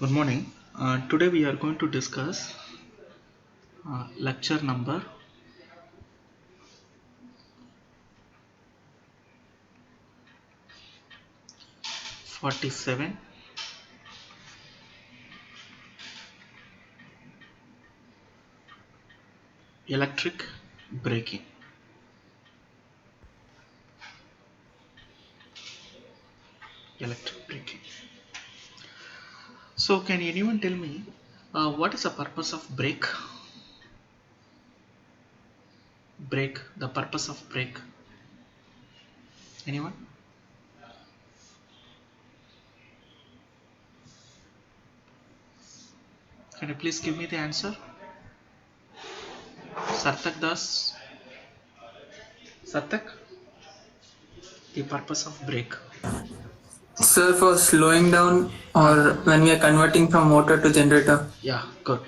Good morning. Today we are going to discuss lecture number 47, electric braking. Electric braking. So, can anyone tell me what is the purpose of brake? Brake. The purpose of brake. Anyone? Can you please give me the answer? Sartak Das. Sartak. The purpose of brake. Sir, for slowing down or when we are converting from motor to generator. Yeah. Good.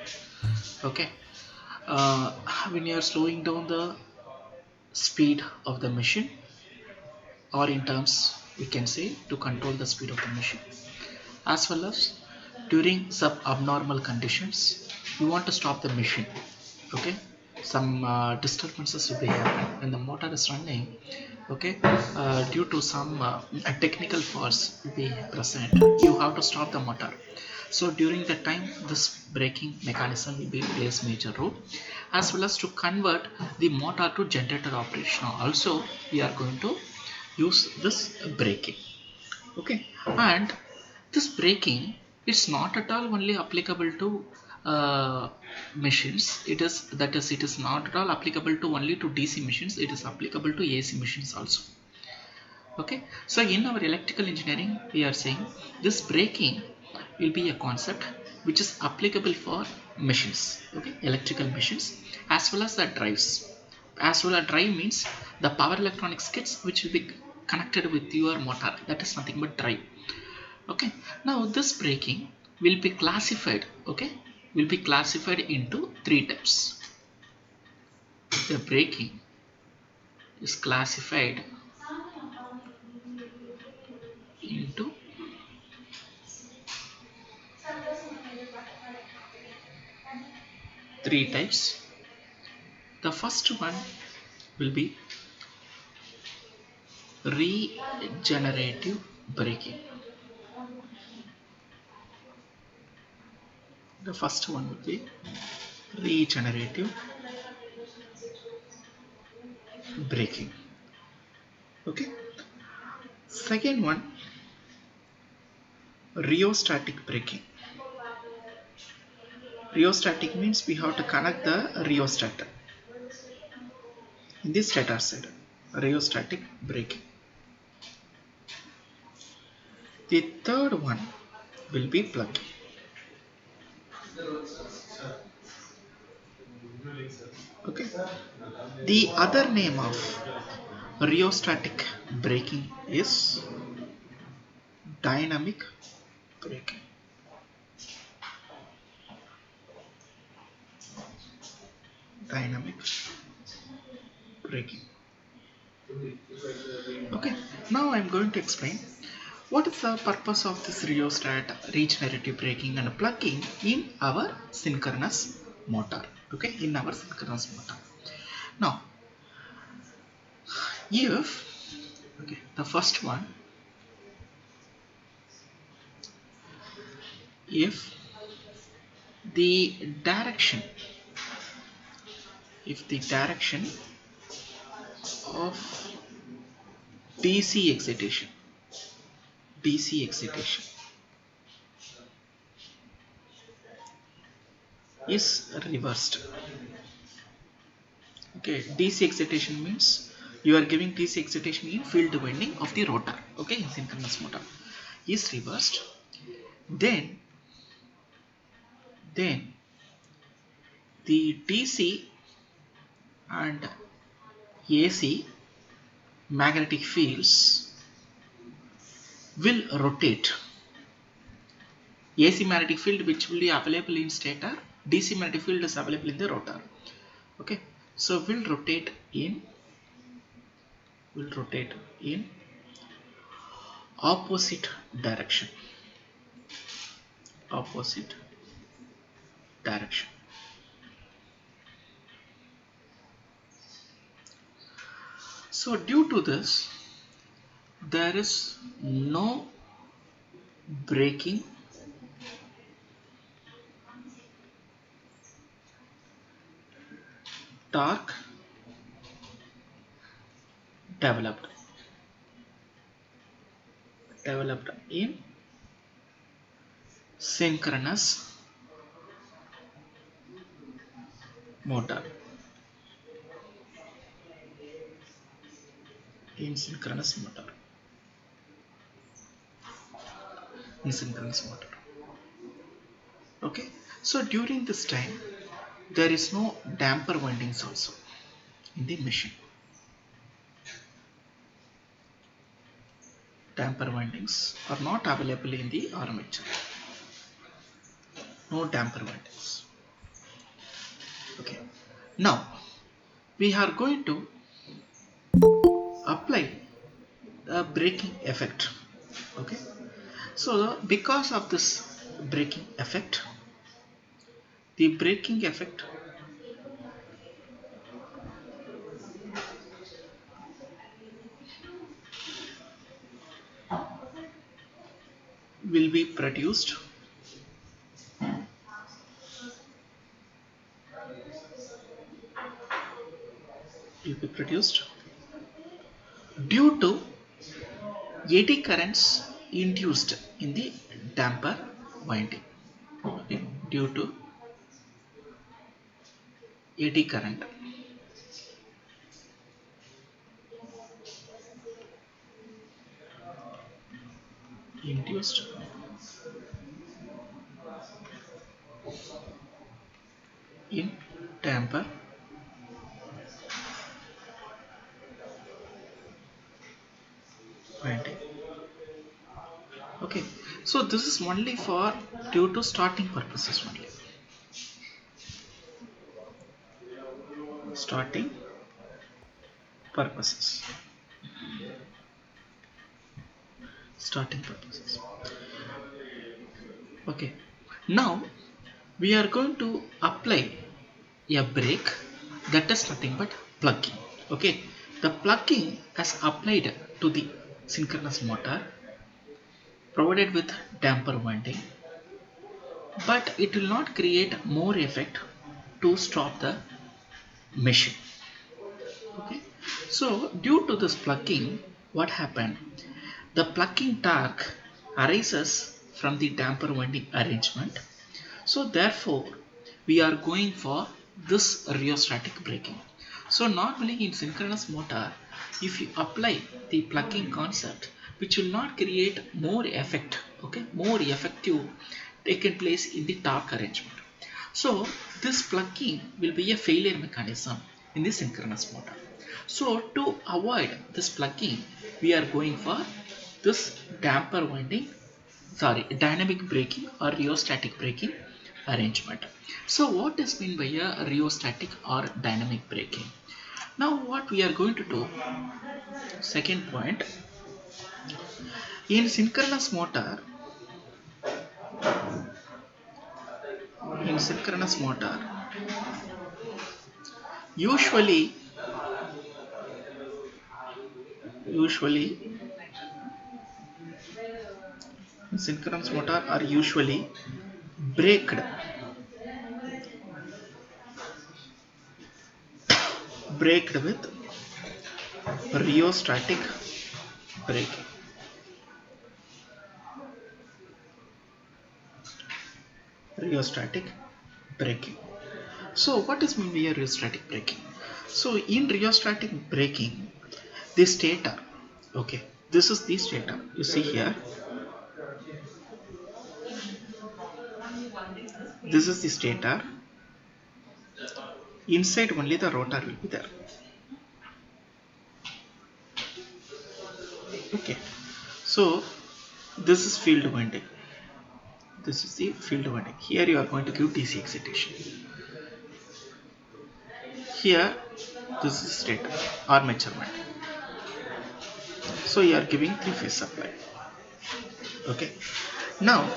Okay. When you are slowing down the speed of the machine, or in terms we can say to control the speed of the machine, as well as during some abnormal conditions you want to stop the machine. Okay, some disturbances will be happen when the motor is running. Okay, due to some technical faults will be present, you have to stop the motor. So during that time this braking mechanism will be plays major role, as well as to convert the motor to generator operation also we are going to use this braking. Okay, and this braking is not at all only applicable to machines. It is not at all applicable to only to DC machines. It is applicable to AC machines also. Okay, so in our electrical engineering we are saying this braking will be a concept which is applicable for machines. Okay, electrical machines, as well as the drives. As well as drive means the power electronics kits which will be connected with your motor, that is nothing but drive. Okay, now this braking will be classified, okay, will be classified into three types. The braking is classified into three types. The first one will be regenerative braking. The first one will be regenerative braking. Okay. Second one, rheostatic braking. Rheostatic means we have to connect the rheostat in the stator side. Rheostatic braking. The third one will be plugging. Okay. The other name of rheostatic braking is dynamic braking. Dynamic braking. Okay, now I'm going to explain what is the purpose of this rheostat, regenerative braking and plugging in our synchronous motor. Okay, in our synchronous motor. Now, if okay, the first one, if the direction, if the direction of DC excitation, DC excitation is reversed. Okay, DC excitation means you are giving DC excitation in field winding of the rotor. Okay, in synchronous motor is reversed, then the DC and AC magnetic fields will rotate. AC magnetic field which will be available in stator, DC magnetic field is available in the rotor. Okay, so will rotate in opposite direction. opposite direction. So due to this, there is no braking torque developed in synchronous motor. In synchronous motor. In synchronous motor. Okay. So during this time, there is no damper windings also in the machine. Damper windings are not available in the armature. No damper windings. Okay. Now we are going to apply the braking effect. Okay. So because of this braking effect, the braking effect will be produced due to eddy currents induced in the damper winding. Okay. Due to eddy current induced in damper winding. Okay, so this is only for due to starting purposes only. Starting purposes. Starting purposes. Okay, now we are going to apply a brake that is nothing but plugging. Okay, the plugging as applied to the synchronous motor provided with damper winding, but it will not create more effect to stop the machine. Okay, so due to this plugging, what happened? The plugging torque arises from the damper winding arrangement. So therefore, we are going for this rheostatic braking. So normally in synchronous motor, if you apply the plugging concept, which will not create more effect, okay, more effective taken place in the torque arrangement. So this plugging will be a failure mechanism in the synchronous motor. So to avoid this plugging, we are going for this damper winding, dynamic braking or rheostatic braking arrangement. So what is meant by a rheostatic or dynamic braking? Now what we are going to do, second point, in synchronous motor, usually synchronous motor are usually braked with rheostatic braking. Rheostatic braking. So what is meant by rheostatic braking? So in rheostatic braking, the stator, okay, this is the stator. You see here, this is the stator. Inside only the rotor will be there. Okay, so this is field winding. This is the field winding. Here you are going to give DC excitation. Here, this is stator, armature winding. So you are giving 3-phase supply. Okay. Now,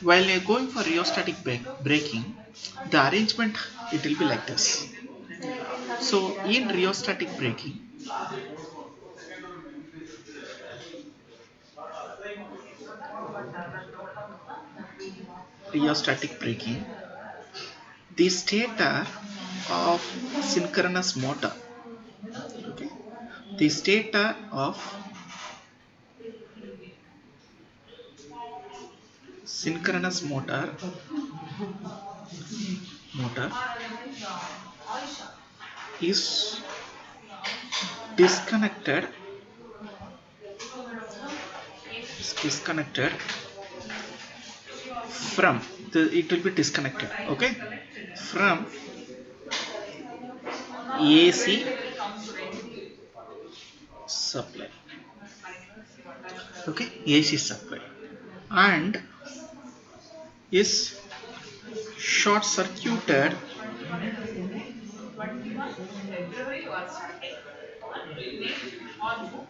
While you're going for rheostatic braking, the arrangement it will be like this. So in rheostatic braking, the stator of synchronous motor, okay, the stator of synchronous motor is disconnected from it will be disconnected, okay, from AC supply, okay, AC supply, and is short circuited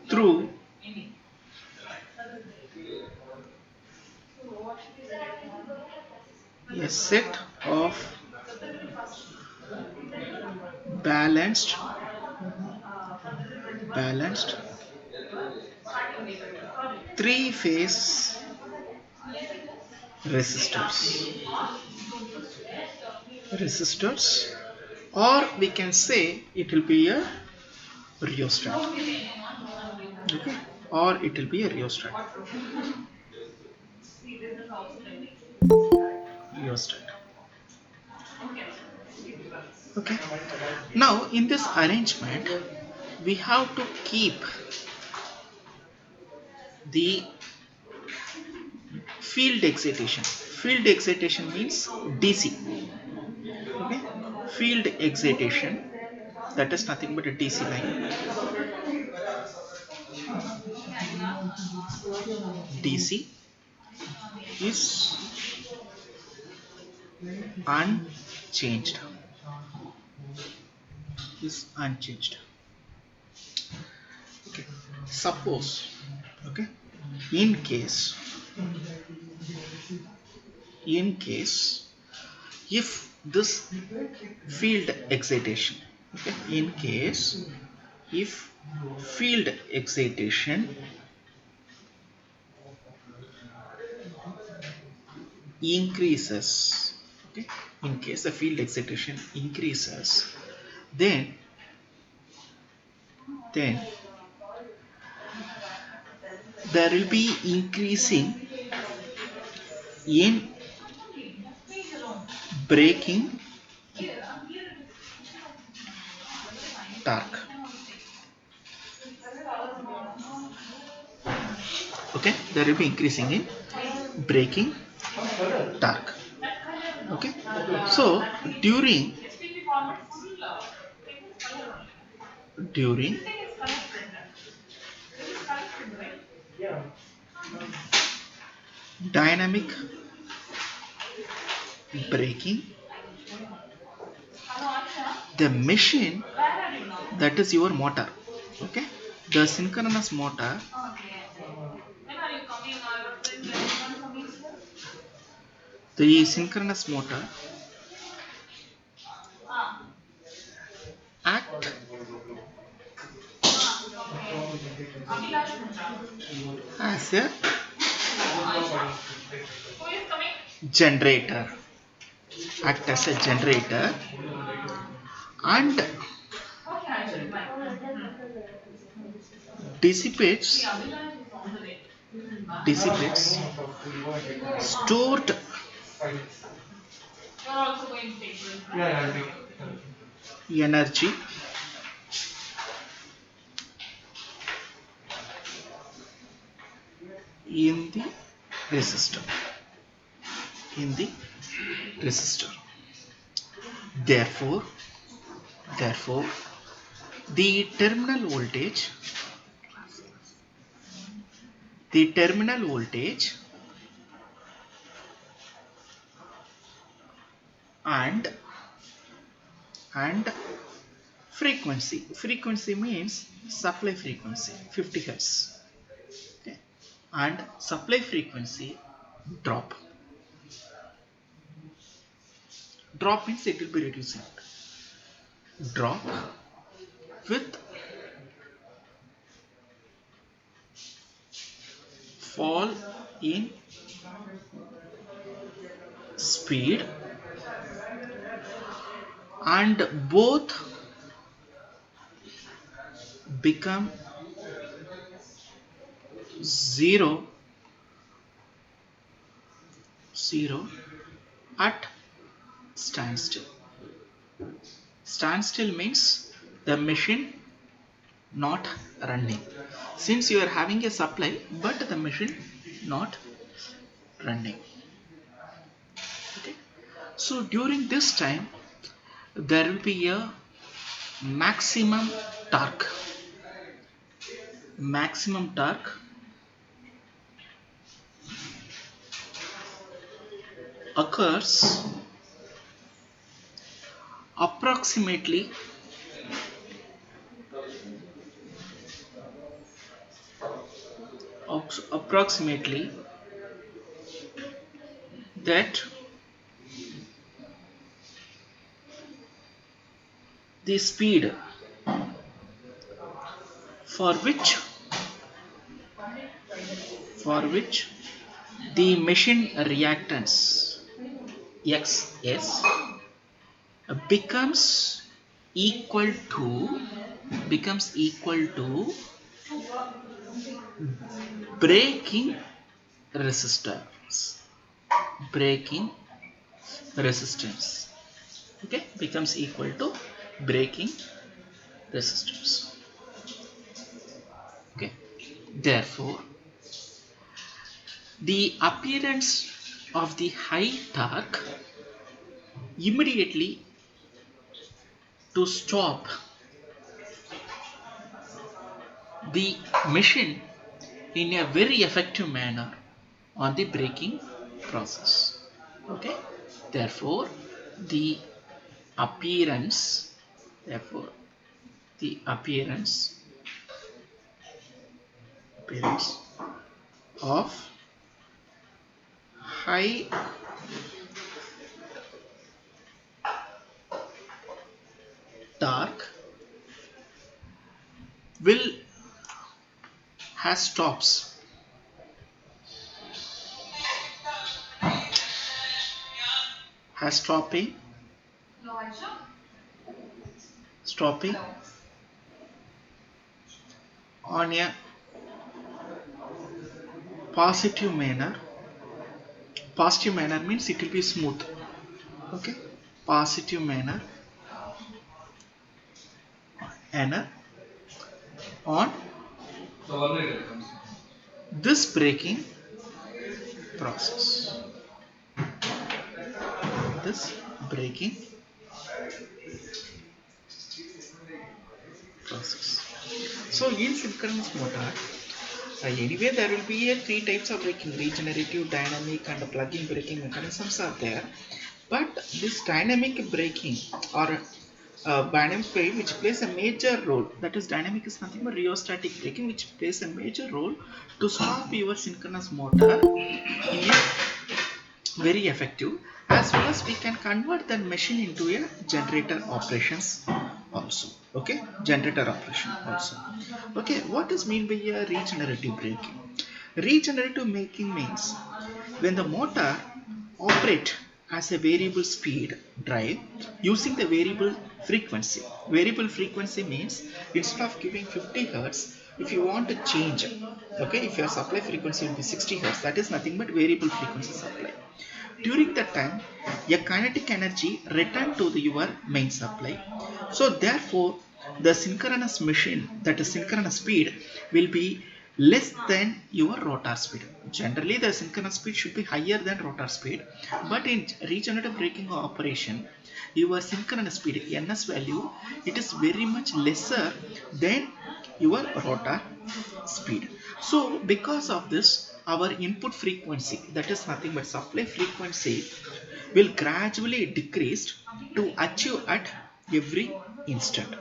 through a set of balanced three phase resistors, or we can say it will be a rheostat, okay, or it will be a rheostat, okay. Now in this arrangement we have to keep the field excitation means DC, okay, field excitation, that is nothing but a DC line. DC is unchanged, okay. Suppose, okay, in case if this field excitation, okay, in case if field excitation increases, okay, in case the field excitation increases, then there will be increasing in braking torque, okay, there will be increasing in braking torque, okay. So during dynamic braking, the machine, that is your motor, okay, the synchronous motor, act as a generator, and dissipates stored energy in the resistor, therefore the terminal voltage and frequency means supply frequency 50 hertz, okay, and supply frequency drop, Drop means it will be reducing. Drop with fall in speed, and both become 0 0 at standstill. Standstill means the machine not running. Since you are having a supply but the machine not running. Okay. So during this time there will be a maximum torque. Maximum torque occurs approximately approximately that the speed for which the machine reactance xs becomes equal to braking resistance. Braking resistance. Okay, becomes equal to braking resistance. Okay, therefore the appearance of the high torque immediately to stop the machine in a very effective manner on the braking process. Okay, therefore the appearance therefore the appearance of high torque will has stopping on a positive manner. Positive manner means it will be smooth. Okay, positive manner on this braking process. This braking process. So in synchronous motor, anyway there will be three types of braking: regenerative, dynamic and plugging braking mechanisms are there. But this dynamic braking or dynamic braking which plays a major role, that is dynamic is nothing but rheostatic braking, which plays a major role to stop your synchronous motor in a very effective, as well as we can convert that machine into a generator operations also. Okay, generator operation also. Okay, what is mean by a regenerative braking? Regenerative braking means when the motor operate as a variable speed drive using the variable frequency. Variable frequency means instead of giving 50 hertz, if you want to change, okay, if your supply frequency will be 60 hertz, that is nothing but variable frequency supply. During that time, a kinetic energy return to your main supply. So therefore, the synchronous machine, that is synchronous speed, will be less than your rotor speed. Generally, the synchronous speed should be higher than rotor speed, but in regenerative braking operation, your synchronous speed ns value, it is very much lesser than your rotor speed. So because of this, our input frequency, that is nothing but supply frequency, will gradually decrease to achieve at every instant.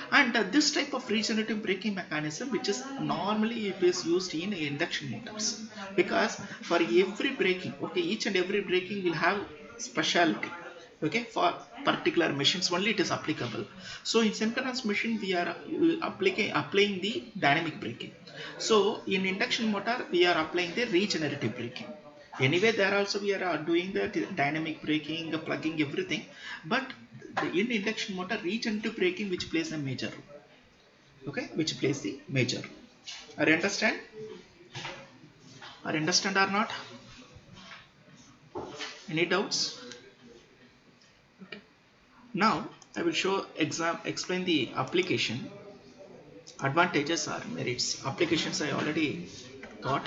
And this type of regenerative braking mechanism, which is normally it is used in induction motors, because for every braking, okay, each and every braking will have specialty. Okay, for particular machines only it is applicable. So in synchronous machine we are applying the dynamic braking. So in induction motor we are applying the regenerative braking. Anyway there also we are doing the dynamic braking, plugging everything, but in induction motor regenerative braking which plays a major role. Okay, which plays the major role. Are you understand? Are you understand or not? Any doubts? Now I will explain the application, advantages or merits. Applications I already taught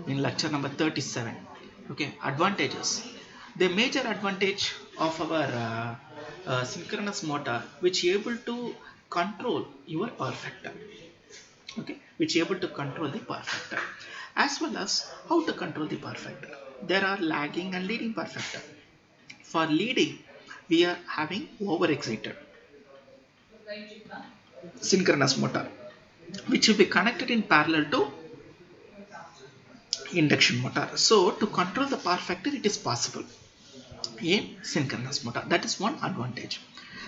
in lecture number 37. Okay, advantages. The major advantage of our synchronous motor, which able to control your power factor. Okay, which able to control the power factor, as well as how to control the power factor. There are lagging and leading power factor. For leading, we are having overexcited synchronous motor, which will be connected in parallel to induction motor. So to control the power factor, it is possible in synchronous motor. That is one advantage.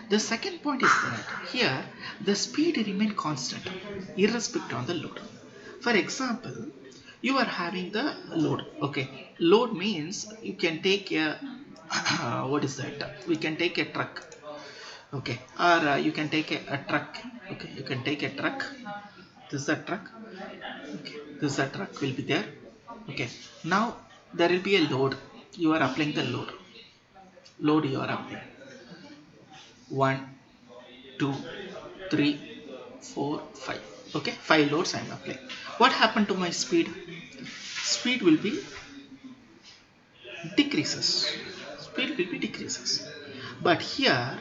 The second point is that here the speed remain constant irrespective of the load. For example, you are having the load. Okay, load means you can take a what is that? We can take a truck. Okay, or you can take a truck. Okay, you can take a truck. This is a truck. Okay, this is a truck will be there. Okay, now there will be a load. You are applying the load you are applying. 1, 2, 3, 4, 5. Okay, 5 loads I am applying. What happened to my speed? Speed will be decreases. Speed will be decreases. But here,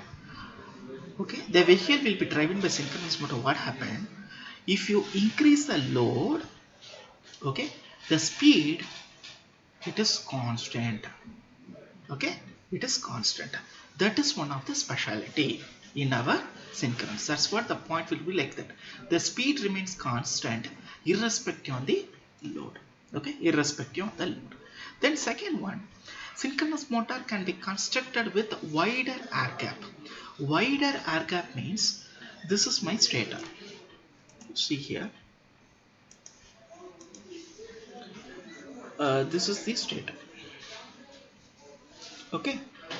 okay, the vehicle will be driven by synchronous motor. What happened? If you increase the load, okay, the speed, it is constant. Okay, it is constant. That is one of the speciality in our synchronous. That's what the point will be, like that the speed remains constant irrespective of the load. Okay, irrespective of the load. Then second one, synchronous motor can be constructed with wider air gap. Wider air gap means this is my stator. See here, this is the stator. Okay,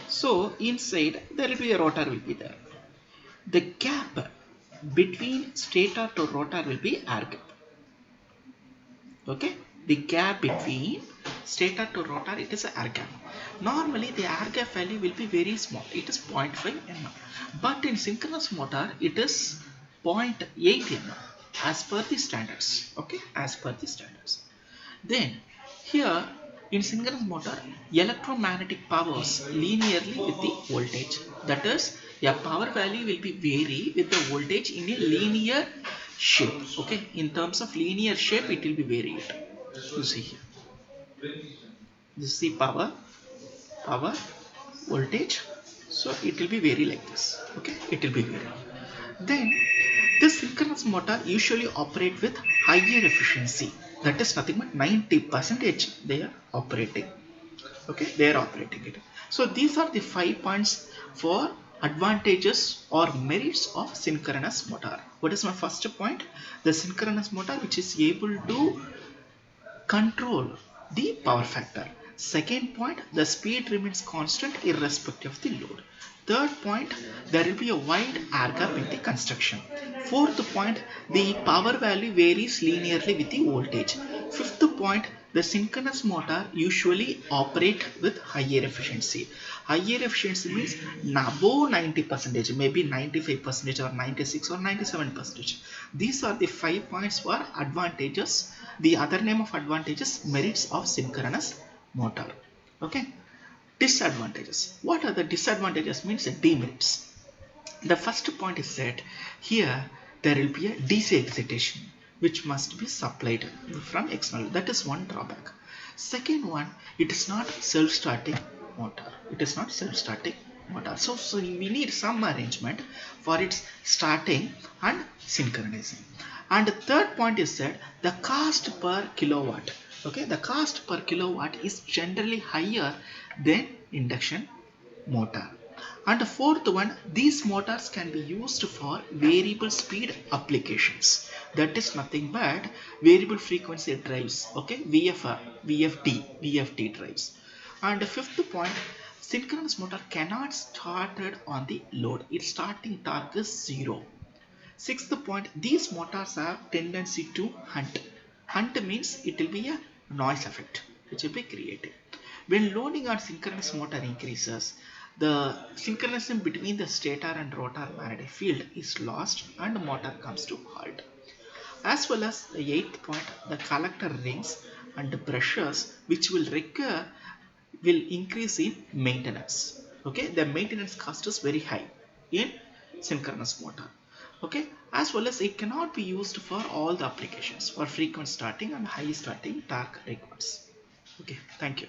so inside there will be a rotor will be there. The gap between stator to rotor will be air gap. Okay, the gap between stator to rotor, it is a air gap. Normally the air gap value will be very small, it is 0.5 mm, but in synchronous motor it is 0.8 mm as per the standards. Okay, as per the standards. Then here in synchronous motor, electromagnetic powers linearly with the voltage. That is, a power value will be vary with the voltage in a linear shape. Okay, in terms of linear shape, it will be varied. You see here, this is the power, voltage. So it will be vary like this. Okay, it will be vary. Then this synchronous motor usually operate with higher efficiency. That is nothing but 90% they are operating. Okay, they are operating it. So these are the 5 points for advantages or merits of synchronous motor. What is my first point? The synchronous motor which is able to control the power factor. Second point, the speed remains constant irrespective of the load. Third point, there will be a wide air gap in the construction. Fourth point, the power value varies linearly with the voltage. Fifth point, the synchronous motor usually operate with higher efficiency. Higher efficiency means above 90%, maybe 95% or 96 or 97%. These are the 5 points for advantages. The other name of advantages, merits of synchronous motor. Okay. Disadvantages. What are the disadvantages? Means demerits. The first point is that here there will be a DC excitation which must be supplied from external. That is one drawback. Second one, it is not self-starting motor. It is not self-starting motor. So we need some arrangement for its starting and synchronizing. And the third point is that the cost per kilowatt Okay, the cost per kilowatt is generally higher than induction motor. And the fourth one, these motors can be used for variable speed applications. That is nothing but variable frequency drives. Okay, VFD drives. And the fifth point, synchronous motor cannot started on the load. Its starting torque is zero. Sixth point, these motors have tendency to hunt. Hunt means it will be a noise effect which will be created. When loading on synchronous motor increases, the synchronism between the stator and rotor magnetic field is lost and the motor comes to halt. As well as the eighth point, the collector rings and brushes which will increase in maintenance. Okay, the maintenance cost is very high in synchronous motor. Okay, as well as it cannot be used for all the applications for frequent starting and high starting torque requirements. Okay, thank you.